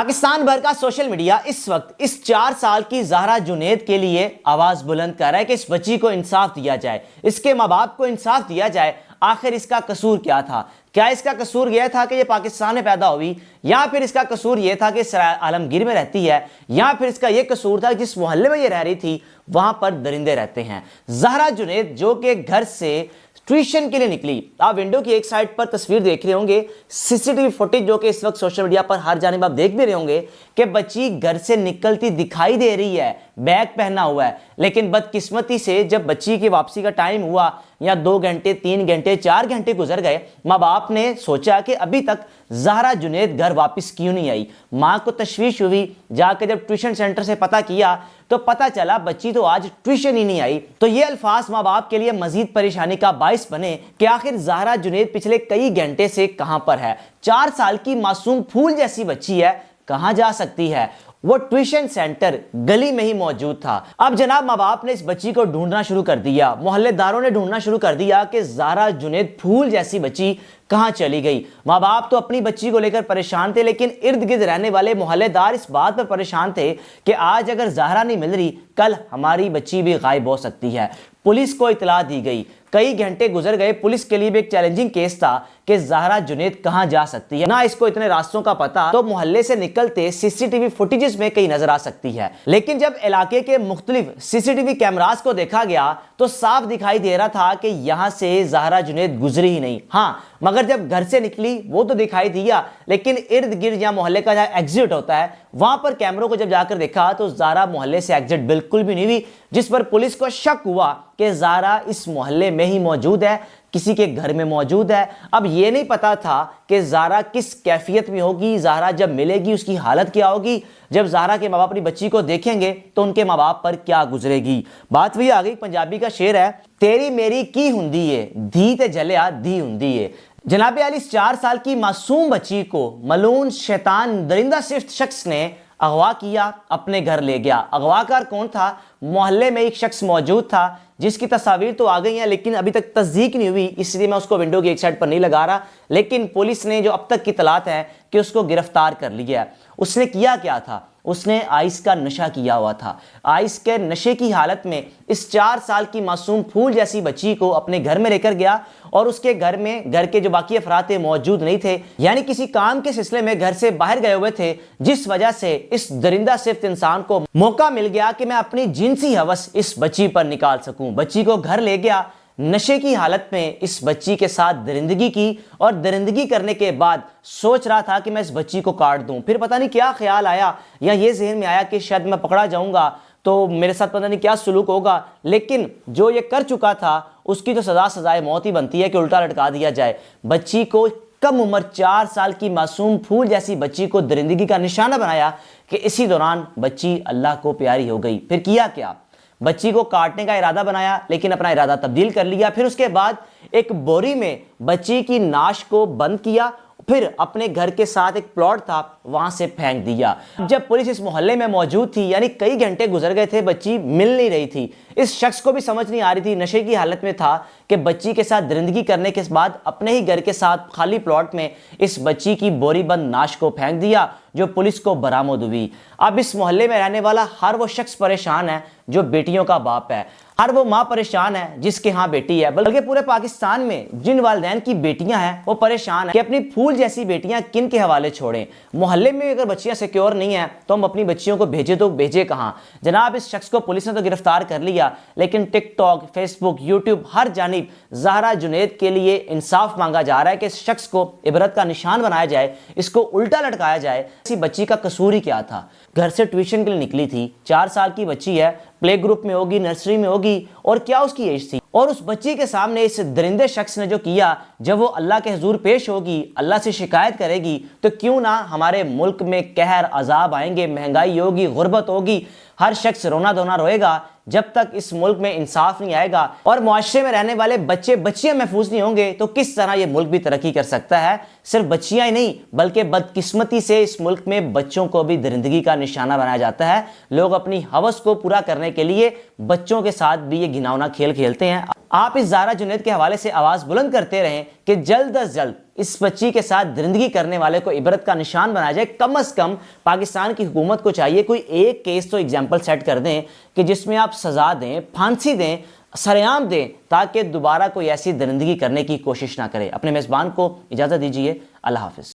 پاکستان بھر کا social media اس وقت اس 4 سال کی زہرا جنید کے لیے آواز بلند کر رہا ہے کہ اس بچی کو انصاف دیا جائے، اس کے ماں باپ کو انصاف دیا جائے۔ آخر اس کا قصور کیا تھا؟ کیا اس کا قصور یہ تھا کہ یہ پاکستان میں پیدا ہوئی، یا پھر اس کا قصور یہ تھا کہ سرائے عالمگیر میں رہتی ہے، یا پھر اس کا یہ قصور تھا جس محلے میں یہ رہ رہی تھی وہاں پر درندے رہتے ہیں؟ زہرا جنید جو کہ گھر سے ٹیوشن کے لیے نکلی، آپ ونڈو کی ایک سائڈ پر تصویر دیکھ رہے ہوں گے، سی سی ٹی وی فوٹیج جو کہ اس وقت سوشل میڈیا پر ہر جانب آپ دیکھ بھی رہے ہوں گے کہ بچی گھر سے نکلتی دکھائی دے رہی ہے، بیگ پہنا ہوا ہے، لیکن بدقسمتی سے جب بچی کی واپسی کا ٹائم ہوا یا 2 گھنٹے 3 گھنٹے 4 گھنٹے گزر گئے، ماں باپ نے سوچا کہ ابھی تک زہرا جنید گھر واپس کیوں نہیں آئی۔ ماں کو تشویش ہوئی، جا کے جب ٹیوشن سینٹر سے پتہ کیا تو پتہ چلا بچی تو آج ٹیوشن ہی نہیں آئی۔ تو یہ الفاظ ماں باپ کے لیے مزید پریشانی کا باعث بنے کہ آخر زہرا جنید پچھلے کئی گھنٹے سے کہاں پر ہے۔ 4 سال کی معصوم پھول جیسی بچی ہے، کہاں جا سکتی ہے؟ وہ ٹیوشن سینٹر گلی میں ہی موجود تھا۔ اب جناب ماں باپ نے اس بچی کو ڈھونڈنا شروع کر دیا، محلے داروں نے ڈھونڈنا شروع کر دیا کہ زہرا جنید پھول جیسی بچی کہاں چلی گئی۔ ماں باپ تو اپنی بچی کو لے کر پریشان تھے، لیکن ارد گرد رہنے والے محلے دار اس بات پر پریشان تھے کہ آج اگر زہرا نہیں مل رہی، کل ہماری بچی بھی غائب ہو سکتی ہے۔ پولیس کو اطلاع دی گئی، کئی گھنٹے گزر گئے، پولیس کے لیے بھی ایک چیلنجنگ کیس تھا کہ زہرا جنید کہاں جا سکتی ہے، نہ اس کو اتنے راستوں کا پتہ، تو محلے سے نکلتے سی سی ٹی وی فوٹیجز میں کہیں نظر آ سکتی ہے۔ لیکن جب علاقے کے مختلف سی سی ٹی وی کیمراز کو دیکھا گیا تو صاف دکھائی دے رہا تھا کہ یہاں سے زہرا جنید گزری ہی نہیں۔ ہاں، مگر جب گھر سے نکلی وہ تو دکھائی دیا، لیکن ارد گرد یا محلے کا جہاں ایگزٹ ہوتا ہے وہاں پر کیمروں کو جب جا کر دیکھا تو زہرا محلے سے ایگزٹ بالکل بھی نہیں ہوئی، جس پر پولیس کو شک ہوا کہ زہرا اس محلے میں ہی موجود ہے، کسی کے گھر میں موجود ہے۔ اب یہ نہیں پتا تھا کہ زہرا کس کیفیت میں ہوگی، زہرا جب ملے گی اس کی حالت کیا ہوگی، جب زہرا کے ماں باپ اپنی بچی کو دیکھیں گے تو ان کے ماں باپ پر کیا گزرے گی۔ بات وہی آ گئی، پنجابی کا شعر ہے، تیری میری کی ہندی ہے دھی تے جلیا دی ہندی ہے۔ جناب علی، اس 4 سال کی معصوم بچی کو ملعون شیطان درندہ صفت شخص نے اغوا کیا، اپنے گھر لے گیا۔ اغوا کار کون تھا؟ محلے میں ایک شخص موجود تھا جس کی تصاویر تو آ گئی ہیں لیکن ابھی تک تصدیق نہیں ہوئی، اس لیے میں اس کو ونڈو کی ایک سائڈ پر نہیں لگا رہا، لیکن پولیس نے جو اب تک کی اطلاعات ہیں کہ اس کو گرفتار کر لیا ہے۔ اس نے کیا کیا تھا؟ اس نے آئس کا نشہ کیا ہوا تھا۔ آئس کے نشے کی حالت میں اس 4 سال کی معصوم پھول جیسی بچی کو اپنے گھر میں لے کر گیا، اور اس کے گھر میں گھر کے جو باقی افراد تھے موجود نہیں تھے، یعنی کسی کام کے سلسلے میں گھر سے باہر گئے ہوئے تھے، جس وجہ سے اس درندہ صفت انسان کو موقع مل گیا کہ میں اپنی جنسی ہوس اس بچی پر نکال سکوں۔ بچی کو گھر لے گیا، نشے کی حالت میں اس بچی کے ساتھ درندگی کی، اور درندگی کرنے کے بعد سوچ رہا تھا کہ میں اس بچی کو کاٹ دوں۔ پھر پتہ نہیں کیا خیال آیا، یا یہ ذہن میں آیا کہ شاید میں پکڑا جاؤں گا تو میرے ساتھ پتہ نہیں کیا سلوک ہوگا، لیکن جو یہ کر چکا تھا اس کی تو سزائے موت ہی بنتی ہے کہ الٹا لٹکا دیا جائے۔ بچی کو کم عمر 4 سال کی معصوم پھول جیسی بچی کو درندگی کا نشانہ بنایا کہ اسی دوران بچی اللہ کو پیاری ہو گئی۔ پھر کیا کیا؟ بچی کو کاٹنے کا ارادہ بنایا، لیکن اپنا ارادہ تبدیل کر لیا۔ پھر اس کے بعد ایک بوری میں بچی کی ناش کو بند کیا، پھر اپنے گھر کے ساتھ ایک پلاٹ تھا وہاں سے پھینک دیا۔ جب پولیس اس محلے میں موجود تھی، یعنی کئی گھنٹے گزر گئے تھے، بچی مل نہیں رہی تھی، اس شخص کو بھی سمجھ نہیں آ رہی تھی، نشے کی حالت میں تھا کہ بچی کے ساتھ درندگی کرنے کے بعد اپنے ہی گھر کے ساتھ خالی پلاٹ میں اس بچی کی بوری بند ناش کو پھینک دیا، جو پولیس کو برآمد ہوئی۔ اب اس محلے میں رہنے والا ہر وہ شخص پریشان ہے جو بیٹیوں کا باپ ہے، ہر وہ ماں پریشان ہے جس کے ہاں بیٹی ہے، بلکہ پورے پاکستان میں جن والدین کی بیٹیاں ہیں وہ پریشان ہیں کہ اپنی پھول جیسی بیٹیاں کن کے حوالے چھوڑیں۔ محلے میں اگر بچیاں سیکیور نہیں ہیں تو ہم اپنی بچیوں کو بھیجے تو بھیجے کہاں؟ جناب اس شخص کو پولیس نے تو گرفتار کر لیا، لیکن ٹک ٹاک، فیس بک، یوٹیوب، ہر جانب زہرا جنید کے لیے انصاف مانگا جا رہا ہے کہ اس شخص کو عبرت کا نشان بنایا جائے، اس کو الٹا لٹکایا جائے۔ اسی بچی کا قصور ہی کیا تھا؟ گھر سے ٹیوشن کے لیے نکلی تھی، 4 سال کی بچی ہے، پلے گروپ میں ہوگی، نرسری میں ہوگی، اور کیا اس کی ایج تھی؟ اور اس بچی کے سامنے اس درندے شخص نے جو کیا، جب وہ اللہ کے حضور پیش ہوگی، اللہ سے شکایت کرے گی، تو کیوں نہ ہمارے ملک میں قہر عذاب آئیں گے، مہنگائی ہوگی، غربت ہوگی، ہر شخص رونا دھونا روئے گا جب تک اس ملک میں انصاف نہیں آئے گا اور معاشرے میں رہنے والے بچے بچیاں محفوظ نہیں ہوں گے تو کس طرح یہ ملک بھی ترقی کر سکتا ہے؟ صرف بچیاں ہی نہیں بلکہ بدقسمتی سے اس ملک میں بچوں کو بھی درندگی کا نشانہ بنایا جاتا ہے۔ لوگ اپنی ہوس کو پورا کرنے کے لیے بچوں کے ساتھ بھی یہ گھناؤنا کھیل کھیلتے ہیں۔ آپ اس زہرا جنید کے حوالے سے آواز بلند کرتے رہیں کہ جلد از جلد اس بچی کے ساتھ درندگی کرنے والے کو عبرت کا نشان بنایا جائے۔ کم از کم پاکستان کی حکومت کو چاہیے کوئی ایک کیس تو ایگزامپل سیٹ کر دیں کہ جس میں آپ سزا دیں، پھانسی دیں، سرعام دیں، تاکہ دوبارہ کوئی ایسی درندگی کرنے کی کوشش نہ کرے۔ اپنے میزبان کو اجازت دیجیے، اللہ حافظ۔